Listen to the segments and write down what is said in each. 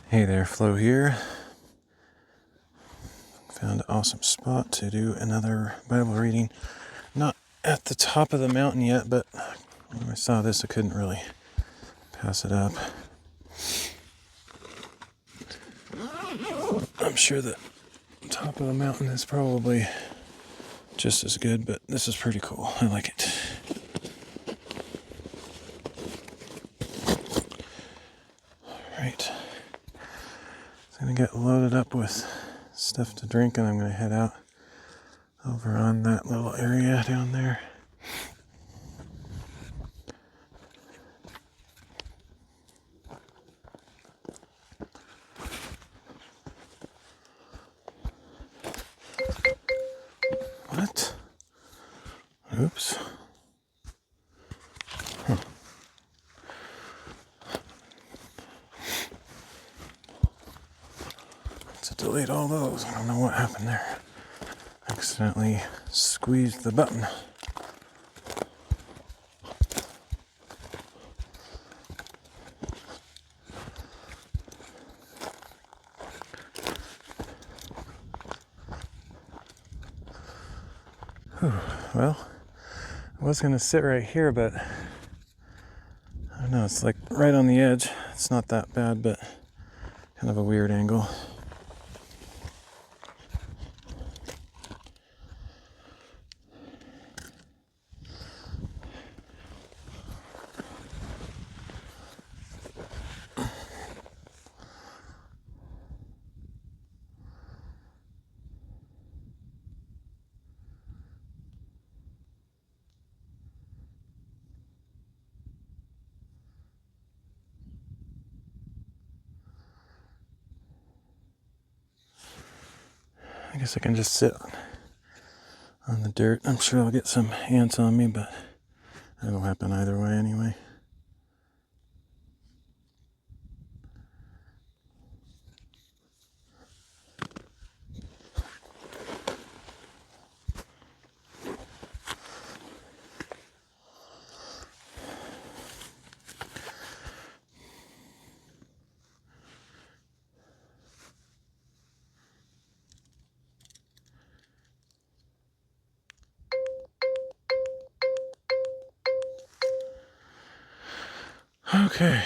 Hey there, Flo here. Found an awesome spot to do another Bible reading. Not at the top of the mountain yet, but when I saw this, I couldn't really pass it up. I'm sure the top of the mountain is probably just as good, but this is pretty cool. I like it. Alright. I'm going to get loaded up with stuff to drink, and I'm going to head out over on that little area down there. What? Oops. Huh. To delete all those. I don't know what happened there. Accidentally squeezed the button. Whew. Well, I was going to sit right here, but I don't know, it's like right on the edge. It's not that bad, but kind of a weird angle. I guess I can just sit on the dirt. I'm sure I'll get some ants on me, but that'll happen either way anyway. Okay.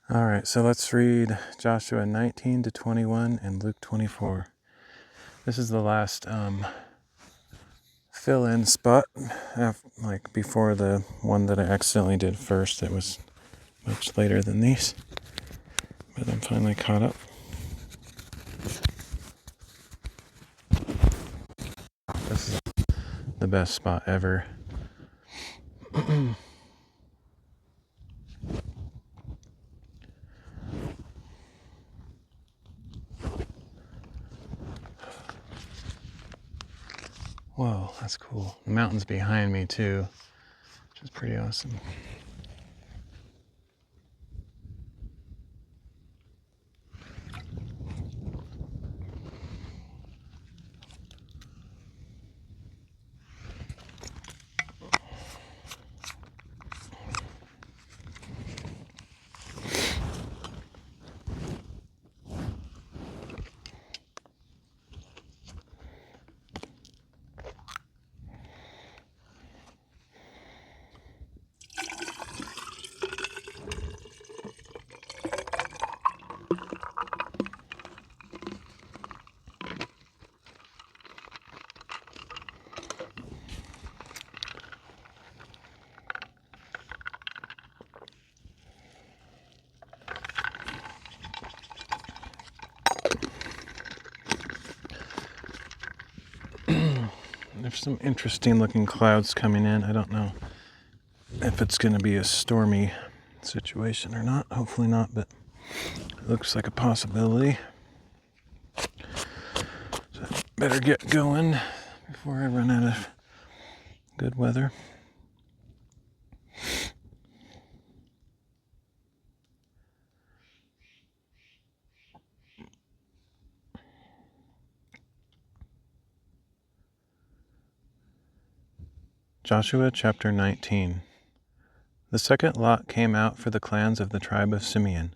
All right, so let's read Joshua 19 to 21 and Luke 24. This is the last fill-in spot, like before the one that I accidentally did first. It was much later than these, but I'm finally caught up. This is the best spot ever. Whoa, that's cool. The mountain's behind me too, which is pretty awesome. There's some interesting looking clouds coming in. I don't know if it's going to be a stormy situation or not. Hopefully not, but it looks like a possibility. So I better get going before I run out of good weather. Joshua chapter 19. The second lot came out for the clans of the tribe of Simeon.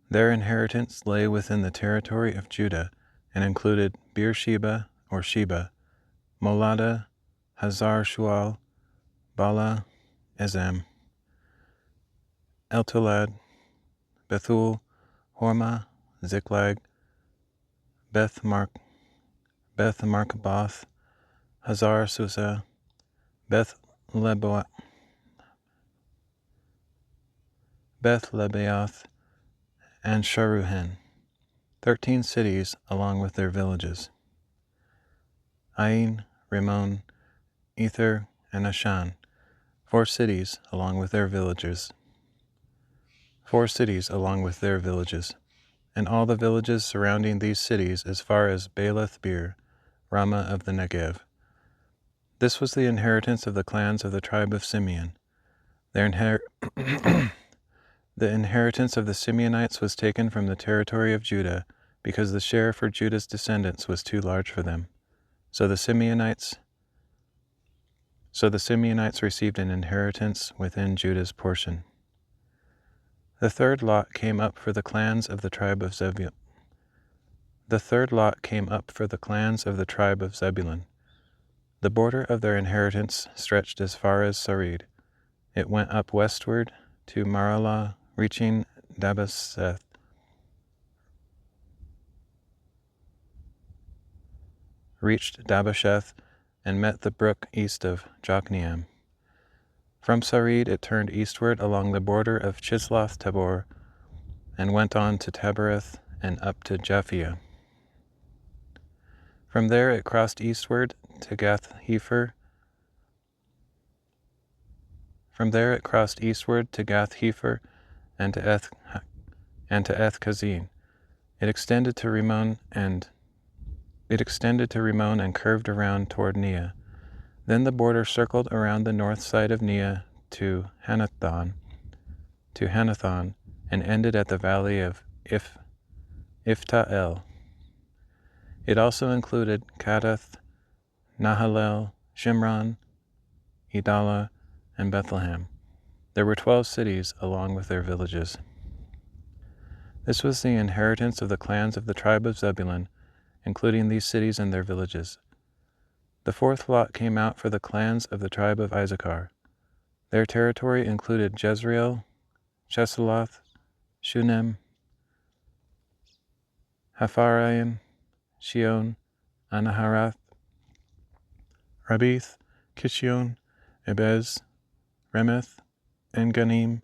Their inheritance lay within the territory of Judah and included Beersheba or Sheba, Molada, Hazar-Shual, Bala, Ezem, Eltolad, Bethul, Hormah, Ziklag, Beth-Markaboth, Hazar-Susa, Beth-Lebaoth, and Sharuhen, 13 cities along with their villages. Ain, Rimmon, Ether, and Ashan, 4 cities along with their villages. 4 cities along with their villages, and all the villages surrounding these cities as far as Baalath-beer, Ramah of the Negev. This was the inheritance of the clans of the tribe of Simeon. The inheritance of the Simeonites was taken from the territory of Judah, because the share for Judah's descendants was too large for them. So the Simeonites received an inheritance within Judah's portion. The third lot came up for the clans of the tribe of Zebulun. The border of their inheritance stretched as far as Sarid. It went up westward to Maralah, reaching Dabbesheth, and met the brook east of Jokneam. From Sarid it turned eastward along the border of Chisloth Tabor, and went on to Tabereth and up to Japhia. From there it crossed eastward to Gath-Hepher. and to Eth-Kazin. It extended to Rimmon and curved around toward Neah. Then the border circled around the north side of Neah to Hanathon, and ended at the valley of Ifta-El. It also included Kadath, Nahalel, Shimron, Idalah, and Bethlehem. There were 12 cities along with their villages. This was the inheritance of the clans of the tribe of Zebulun, including these cities and their villages. The fourth lot came out for the clans of the tribe of Issachar. Their territory included Jezreel, Chesulloth, Shunem, Hapharaim, Shion, Anaharath, Rabith, Kishion, Ebez, Remeth, En-Ganim,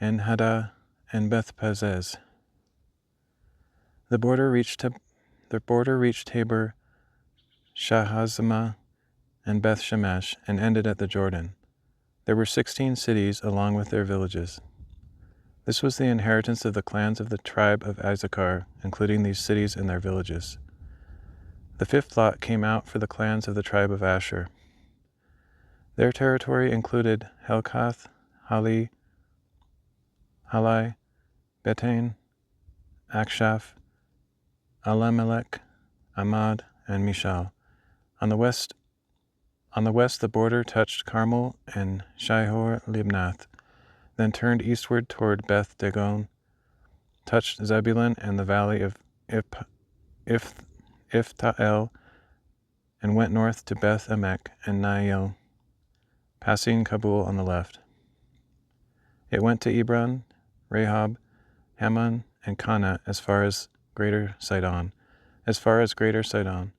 En-Haddah, and Beth-Pazez. The border reached Tabor, Shahazimah, and Beth-Shemesh, and ended at the Jordan. There were 16 cities along with their villages. This was the inheritance of the clans of the tribe of Issachar, including these cities and their villages. The fifth lot came out for the clans of the tribe of Asher. Their territory included Helkath, Halai, Beten, Akshaph, Alamelech, Amad, and Mishal. On the west, the border touched Carmel and Shihor-Libnath, then turned eastward toward Beth Dagon, touched Zebulun and the valley of Ifta-El, and went north to Beth Emek and Nael, passing Kabul on the left. It went to Ebron, Rehob, Hammon, and Kana as far as Greater Sidon. The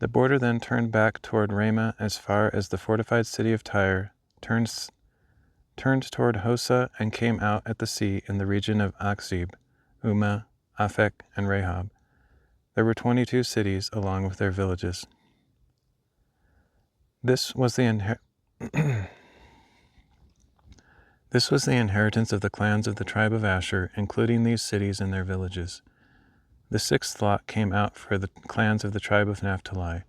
border then turned back toward Ramah as far as the fortified city of Tyre, turned toward Hosa, and came out at the sea in the region of Akzib, Umah, Aphek, and Rehob. There were 22 cities along with their villages. This was the inheritance of the clans of the tribe of Asher, including these cities and their villages. The sixth lot came out for the clans of the tribe of Naphtali.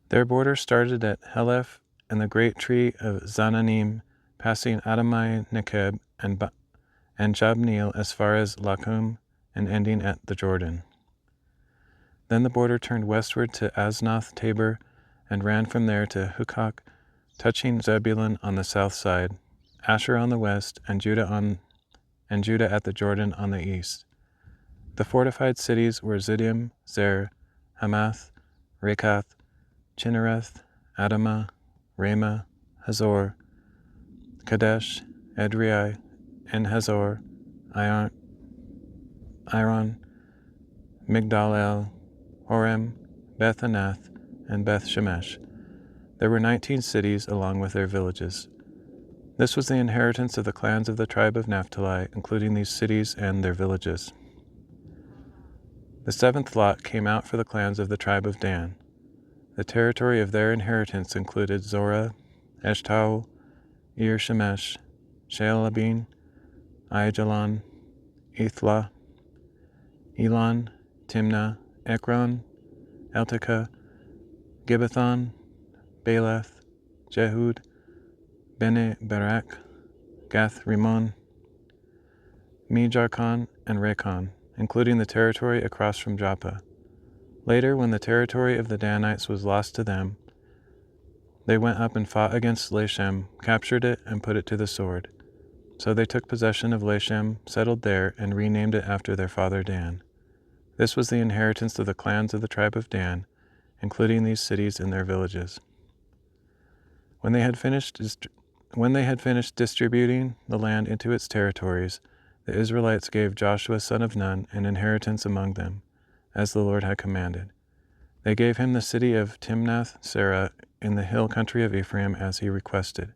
Their border started at Heleph and the great tree of Zananim, passing Adamai Nekeb and Jabneel as far as Lakum, and ending at the Jordan. Then the border turned westward to Aznoth Tabor and ran from there to Hukok, touching Zebulun on the south side, Asher on the west, and Judah at the Jordan on the east. The fortified cities were Ziddim, Zer, Hamath, Rekath, Chinnereth, Adamah, Ramah, Hazor, Kadesh, Edrei, En Hazor, Iron, Migdal-el, Horem, Beth Anath, and Beth Shemesh. There were 19 cities along with their villages. This was the inheritance of the clans of the tribe of Naphtali, including these cities and their villages. The seventh lot came out for the clans of the tribe of Dan. The territory of their inheritance included Zorah, Eshtaol, Ir-Shemesh, Shaalabin, Aijalon, Ithla, Elon, Timnah, Ekron, Eltekah, Gibbethon, Baalath, Jehud, Bene Berak, Gath Rimmon, Mejarkon, and Rekon, including the territory across from Joppa. Later, when the territory of the Danites was lost to them, they went up and fought against Lashem, captured it, and put it to the sword. So they took possession of Lashem, settled there, and renamed it after their father Dan. This was the inheritance of the clans of the tribe of Dan, including these cities and their villages. When they had finished distributing the land into its territories, the Israelites gave Joshua son of Nun an inheritance among them, as the Lord had commanded. They gave him the city of Timnath-Serah in the hill country of Ephraim as he requested.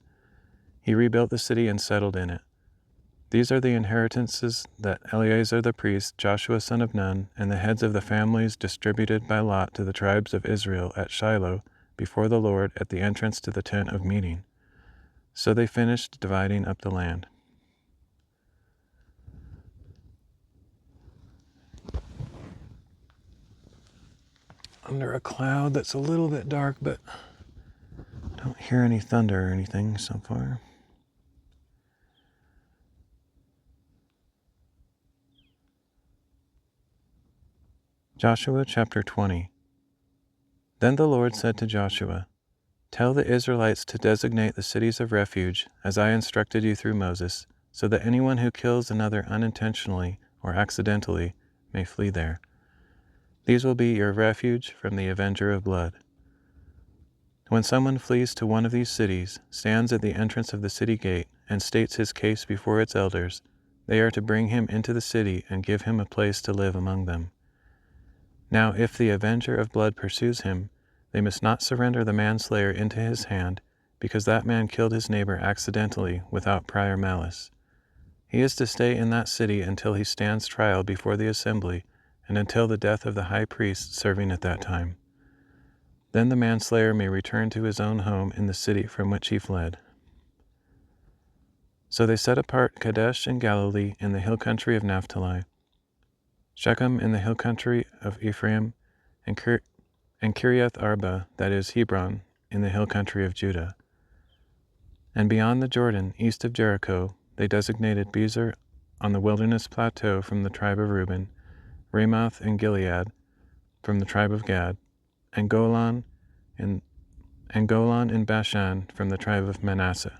He rebuilt the city and settled in it. These are the inheritances that Eleazar the priest, Joshua son of Nun, and the heads of the families distributed by lot to the tribes of Israel at Shiloh before the Lord at the entrance to the tent of meeting. So they finished dividing up the land. Under a cloud that's a little bit dark, but don't hear any thunder or anything so far. Joshua chapter 20. Then the Lord said to Joshua, "Tell the Israelites to designate the cities of refuge, as I instructed you through Moses, so that anyone who kills another unintentionally or accidentally may flee there. These will be your refuge from the avenger of blood. When someone flees to one of these cities, stands at the entrance of the city gate, and states his case before its elders, they are to bring him into the city and give him a place to live among them. Now if the avenger of blood pursues him, they must not surrender the manslayer into his hand, because that man killed his neighbor accidentally without prior malice. He is to stay in that city until he stands trial before the assembly, and until the death of the high priest serving at that time. Then the manslayer may return to his own home in the city from which he fled." So they set apart Kadesh in Galilee in the hill country of Naphtali, Shechem in the hill country of Ephraim, and Kiriath Arba, that is Hebron, in the hill country of Judah. And beyond the Jordan, east of Jericho, they designated Bezer on the wilderness plateau from the tribe of Reuben, Ramoth in Gilead from the tribe of Gad, and Golan in Bashan from the tribe of Manasseh.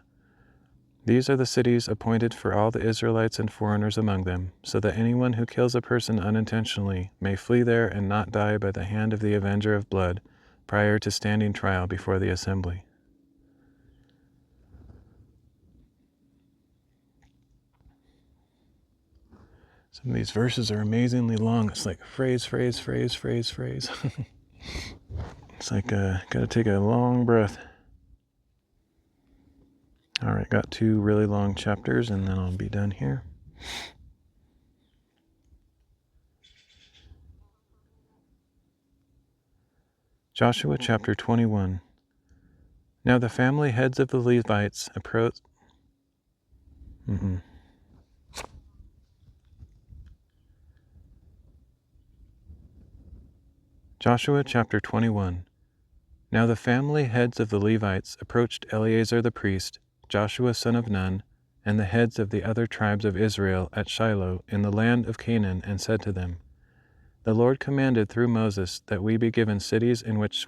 These are the cities appointed for all the Israelites and foreigners among them, so that anyone who kills a person unintentionally may flee there and not die by the hand of the avenger of blood prior to standing trial before the assembly. Some of these verses are amazingly long. It's like phrase. It's like gotta take a long breath. All right, got 2 really long chapters, and then I'll be done here. Joshua chapter 21. Now the family heads of the Levites approached. Joshua chapter 21. Now the family heads of the Levites approached Eleazar the priest, Joshua son of Nun, and the heads of the other tribes of Israel at Shiloh in the land of Canaan, and said to them, The Lord commanded through Moses that we be given cities in which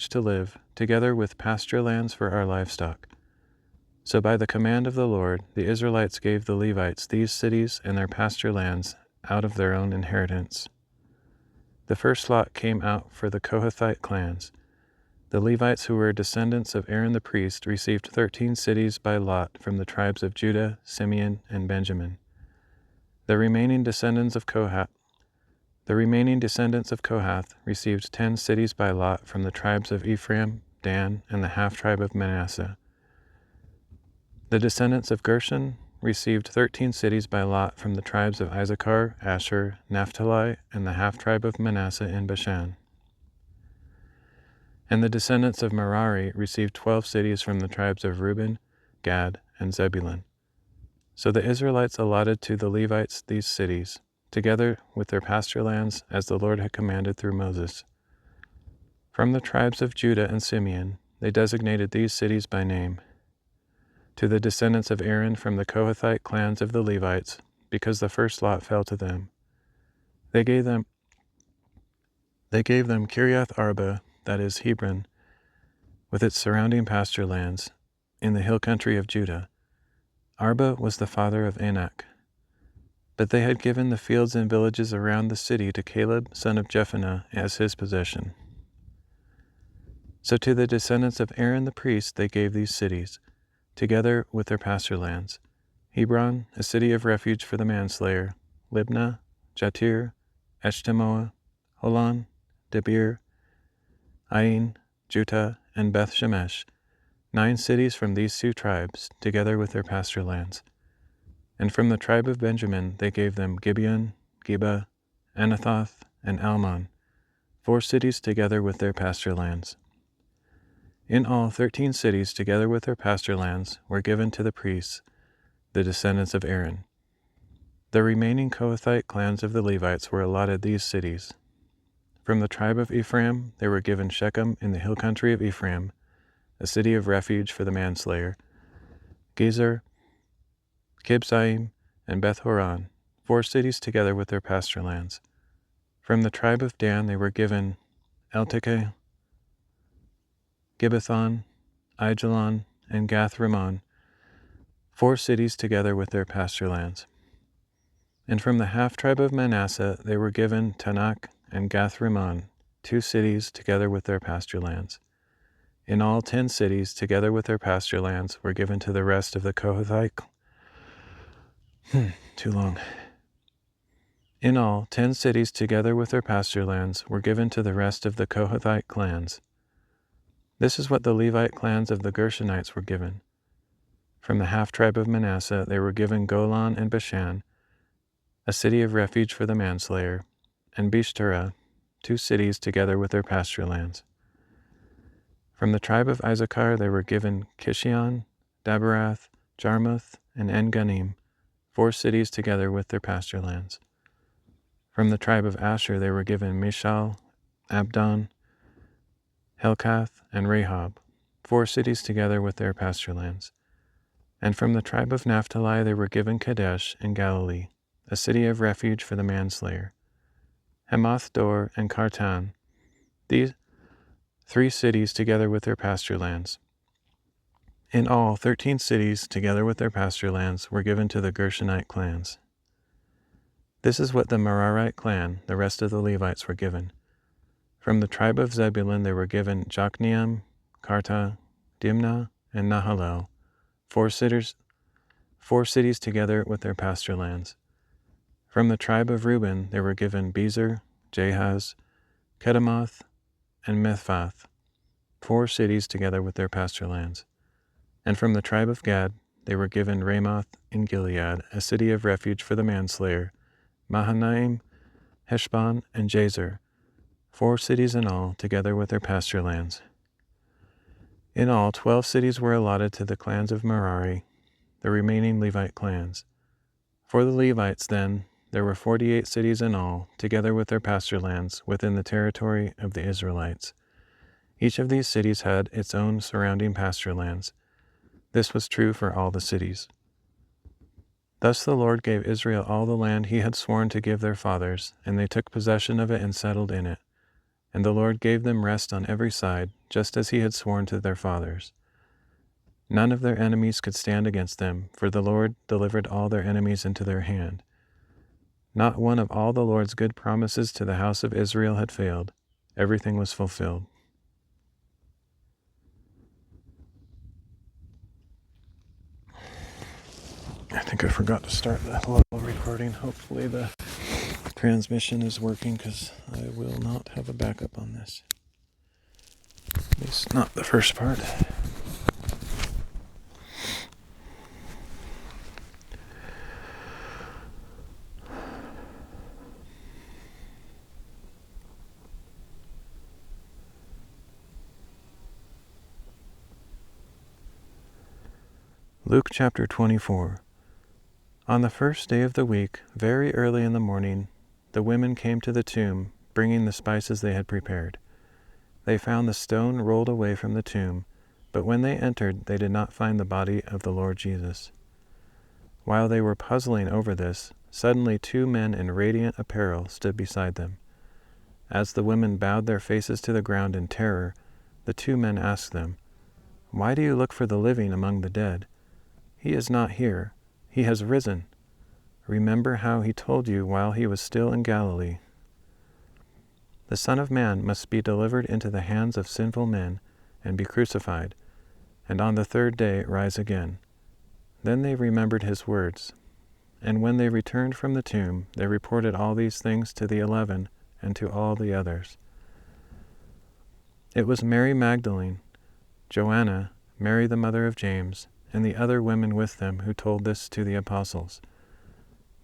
to live, together with pasture lands for our livestock. So by the command of the Lord, the Israelites gave the Levites these cities and their pasture lands out of their own inheritance. The first lot came out for the Kohathite clans. The Levites, who were descendants of Aaron the priest, received 13 cities by lot from the tribes of Judah, Simeon, and Benjamin. The remaining descendants of Kohath received 10 cities by lot from the tribes of Ephraim, Dan, and the half-tribe of Manasseh. The descendants of Gershon received 13 cities by lot from the tribes of Issachar, Asher, Naphtali, and the half-tribe of Manasseh in Bashan. And the descendants of Merari received 12 cities from the tribes of Reuben, Gad, and Zebulun. So the Israelites allotted to the Levites these cities, together with their pasture lands, as the Lord had commanded through Moses. From the tribes of Judah and Simeon, they designated these cities by name. To the descendants of Aaron from the Kohathite clans of the Levites, because the first lot fell to them, they gave them Kiriath Arba, that is Hebron, with its surrounding pasture lands, in the hill country of Judah. Arba was the father of Anak. But they had given the fields and villages around the city to Caleb, son of Jephunneh, as his possession. So to the descendants of Aaron the priest they gave these cities, together with their pasture lands: Hebron, a city of refuge for the manslayer; Libnah, Jatir, Eshtemoa, Holon, Debir, Ain, Juttah, and Beth Shemesh, 9 cities from these 2 tribes, together with their pasture lands. And from the tribe of Benjamin they gave them Gibeon, Geba, Anathoth, and Almon, 4 cities together with their pasture lands. In all, 13 cities together with their pasture lands were given to the priests, the descendants of Aaron. The remaining Kohathite clans of the Levites were allotted these cities. From the tribe of Ephraim they were given Shechem in the hill country of Ephraim, a city of refuge for the manslayer; Gezer, Kibzaim, and Beth Horon, 4 cities together with their pasture lands. From the tribe of Dan they were given Eltekeh, Gibbethon, Aijalon, and Gath-Rimmon, 4 cities together with their pasture lands. And from the half-tribe of Manasseh they were given Tanakh and Gath-Rimmon, 2 cities together with their pasture lands. In all, 10 cities together with their pasture lands were given to the rest of the Kohathite. In all, 10 cities together with their pasture lands were given to the rest of the Kohathite clans. This is what the Levite clans of the Gershonites were given. From the half-tribe of Manasseh they were given Golan and Bashan, a city of refuge for the manslayer, and Bishterah, 2 cities together with their pasture lands. From the tribe of Issachar they were given Kishion, Daberath, Jarmuth, and En-Ganim, 4 cities together with their pasture lands. From the tribe of Asher they were given Mishal, Abdon, Helkath, and Rehob, 4 cities together with their pasture lands. And from the tribe of Naphtali they were given Kadesh in Galilee, a city of refuge for the manslayer; Hamath Dor and Kartan, these 3 cities together with their pasture lands. In all, 13 cities together with their pasture lands were given to the Gershonite clans. This is what the Merarite clan, the rest of the Levites, were given. From the tribe of Zebulun they were given Jokneam, Karta, Dimnah, and Nahalel, 4 cities together with their pasture lands. From the tribe of Reuben they were given Bezer, Jahaz, Kedemoth, and Mithphath, 4 cities together with their pasture lands. And from the tribe of Gad they were given Ramoth in Gilead, a city of refuge for the manslayer, Mahanaim, Heshbon, and Jazer, 4 cities in all, together with their pasture lands. In all, 12 cities were allotted to the clans of Merari, the remaining Levite clans. For the Levites, then, there were 48 cities in all, together with their pasture lands, within the territory of the Israelites. Each of these cities had its own surrounding pasture lands. This was true for all the cities. Thus the Lord gave Israel all the land he had sworn to give their fathers, and they took possession of it and settled in it. And the Lord gave them rest on every side, just as he had sworn to their fathers. None of their enemies could stand against them, for the Lord delivered all their enemies into their hand. Not one of all the Lord's good promises to the house of Israel had failed. Everything was fulfilled. I think I forgot to start the hello recording. Hopefully the transmission is working, because I will not have a backup on this. At least not the first part. Luke chapter 24. On the first day of the week, very early in the morning, the women came to the tomb, bringing the spices they had prepared. They found the stone rolled away from the tomb, but when they entered, they did not find the body of the Lord Jesus. While they were puzzling over this, suddenly 2 men in radiant apparel stood beside them. As the women bowed their faces to the ground in terror, the 2 men asked them, "Why do you look for the living among the dead? He is not here. He has risen. Remember how he told you while he was still in Galilee. The Son of Man must be delivered into the hands of sinful men and be crucified, and on the 3rd day rise again." Then they remembered his words. And when they returned from the tomb, they reported all these things to the 11 and to all the others. It was Mary Magdalene, Joanna, Mary the mother of James, and the other women with them who told this to the apostles.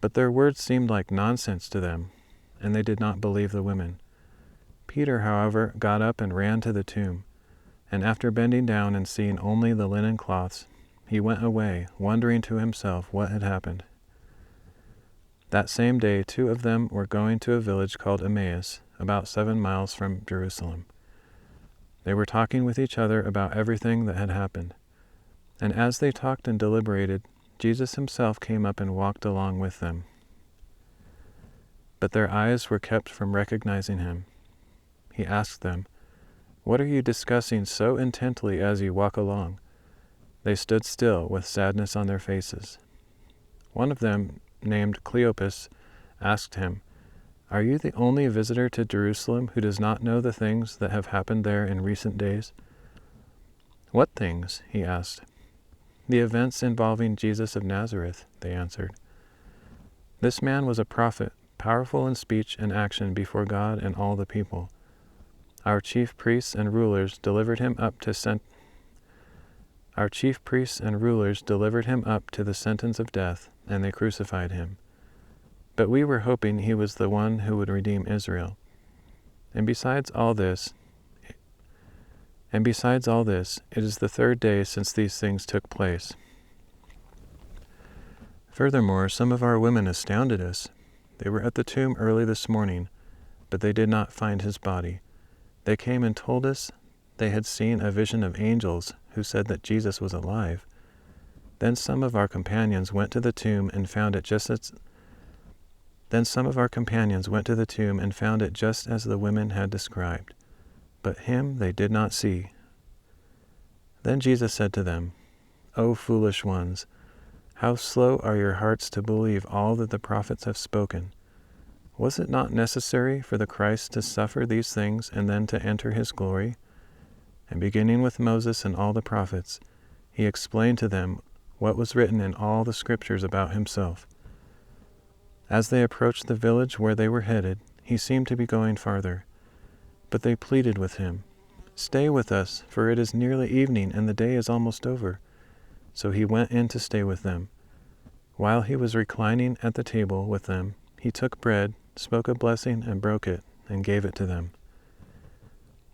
But their words seemed like nonsense to them, and they did not believe the women. Peter, however, got up and ran to the tomb, and after bending down and seeing only the linen cloths, he went away, wondering to himself what had happened. That same day 2 of them were going to a village called Emmaus, about 7 miles from Jerusalem. They were talking with each other about everything that had happened. And as they talked and deliberated, Jesus himself came up and walked along with them. But their eyes were kept from recognizing him. He asked them, "What are you discussing so intently as you walk along?" They stood still with sadness on their faces. One of them, named Cleopas, asked him, "Are you the only visitor to Jerusalem who does not know the things that have happened there in recent days?" "What things?" he asked. "The events involving Jesus of Nazareth," they answered. "This man was a prophet, powerful in speech and action before God and all the people. Our chief priests and rulers delivered him up to the sentence of death, and they crucified him. But we were hoping he was the one who would redeem Israel. And besides all this, it is the 3rd day since these things took place. Furthermore, some of our women astounded us. They were at the tomb early this morning, but they did not find his body. They came and told us they had seen a vision of angels who said that Jesus was alive. Then some of our companions went to the tomb and found it just as the women had described, but him they did not see." Then Jesus said to them, "O foolish ones, how slow are your hearts to believe all that the prophets have spoken? Was it not necessary for the Christ to suffer these things and then to enter his glory?" And beginning with Moses and all the prophets, he explained to them what was written in all the scriptures about himself. As they approached the village where they were headed, he seemed to be going farther. But they pleaded with him, "Stay with us, for it is nearly evening and the day is almost over." So he went in to stay with them. While he was reclining at the table with them, he took bread, spoke a blessing, and broke it, and gave it to them.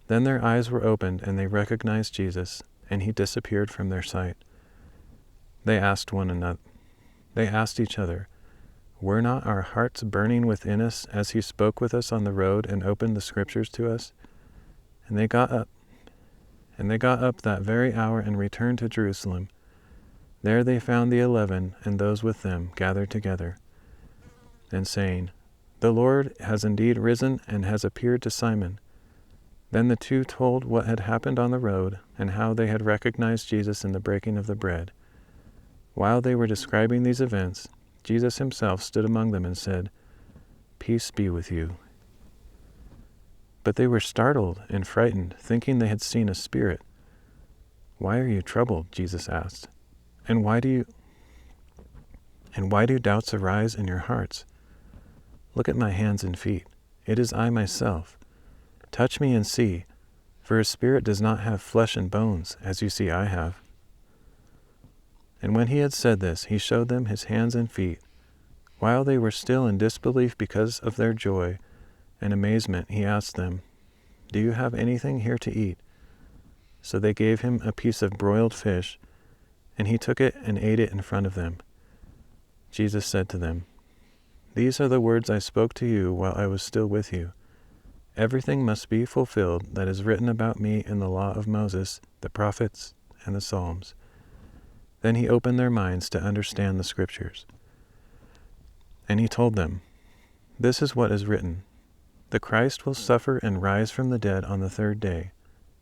Then their eyes were opened, and they recognized Jesus, and he disappeared from their sight. They asked each other, "Were not our hearts burning within us as he spoke with us on the road and opened the scriptures to us?" And they got up that very hour and returned to Jerusalem. There they found the 11 and those with them gathered together, and saying, "The Lord has indeed risen and has appeared to Simon." Then the two told what had happened on the road and how they had recognized Jesus in the breaking of the bread. While they were describing these events, Jesus himself stood among them and said, "Peace be with you." But they were startled and frightened, thinking they had seen a spirit. "Why are you troubled?" Jesus asked. And why do doubts arise in your hearts? Look at my hands and feet. It is I myself. Touch me and see, for a spirit does not have flesh and bones, as you see I have." And when he had said this, he showed them his hands and feet. While they were still in disbelief because of their joy and amazement, he asked them, "Do you have anything here to eat?" So they gave him a piece of broiled fish, and he took it and ate it in front of them. Jesus said to them, "These are the words I spoke to you while I was still with you. Everything must be fulfilled that is written about me in the law of Moses, the prophets, and the Psalms." Then he opened their minds to understand the Scriptures. And he told them, "This is what is written. The Christ will suffer and rise from the dead on the third day,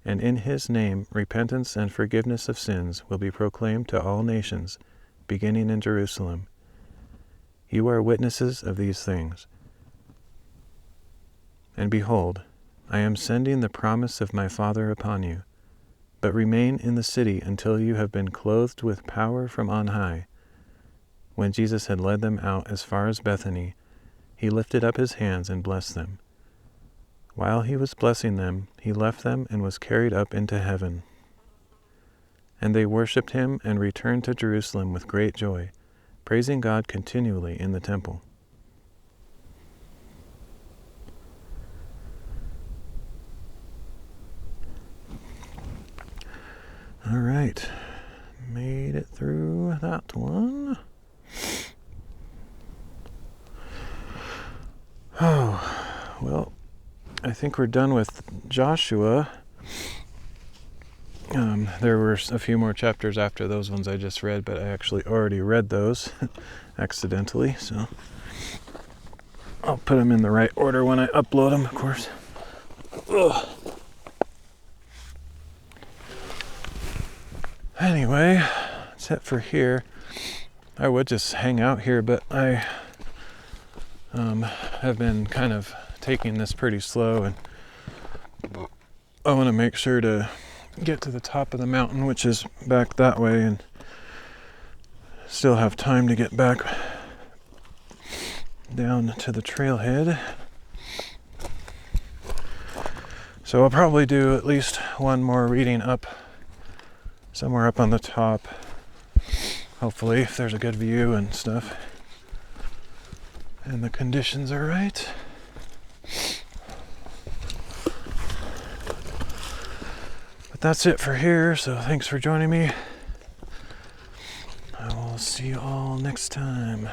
and in his name repentance and forgiveness of sins will be proclaimed to all nations, beginning in Jerusalem. You are witnesses of these things. And behold, I am sending the promise of my Father upon you, but remain in the city until you have been clothed with power from on high." When Jesus had led them out as far as Bethany, he lifted up his hands and blessed them. While he was blessing them, he left them and was carried up into heaven. And they worshipped him and returned to Jerusalem with great joy, praising God continually in the temple. All right, made it through that one. Oh, well, I think we're done with Joshua. There were a few more chapters after those ones I just read, but I actually already read those accidentally, so I'll put them in the right order when I upload them, of course. Ugh. Anyway, that's it for here. I would just hang out here, but I have been kind of taking this pretty slow, and I want to make sure to get to the top of the mountain, which is back that way, and still have time to get back down to the trailhead. So I'll probably do at least one more reading up, somewhere up on the top, hopefully, if there's a good view and stuff, and the conditions are right. But that's it for here, so thanks for joining me. I will see you all next time.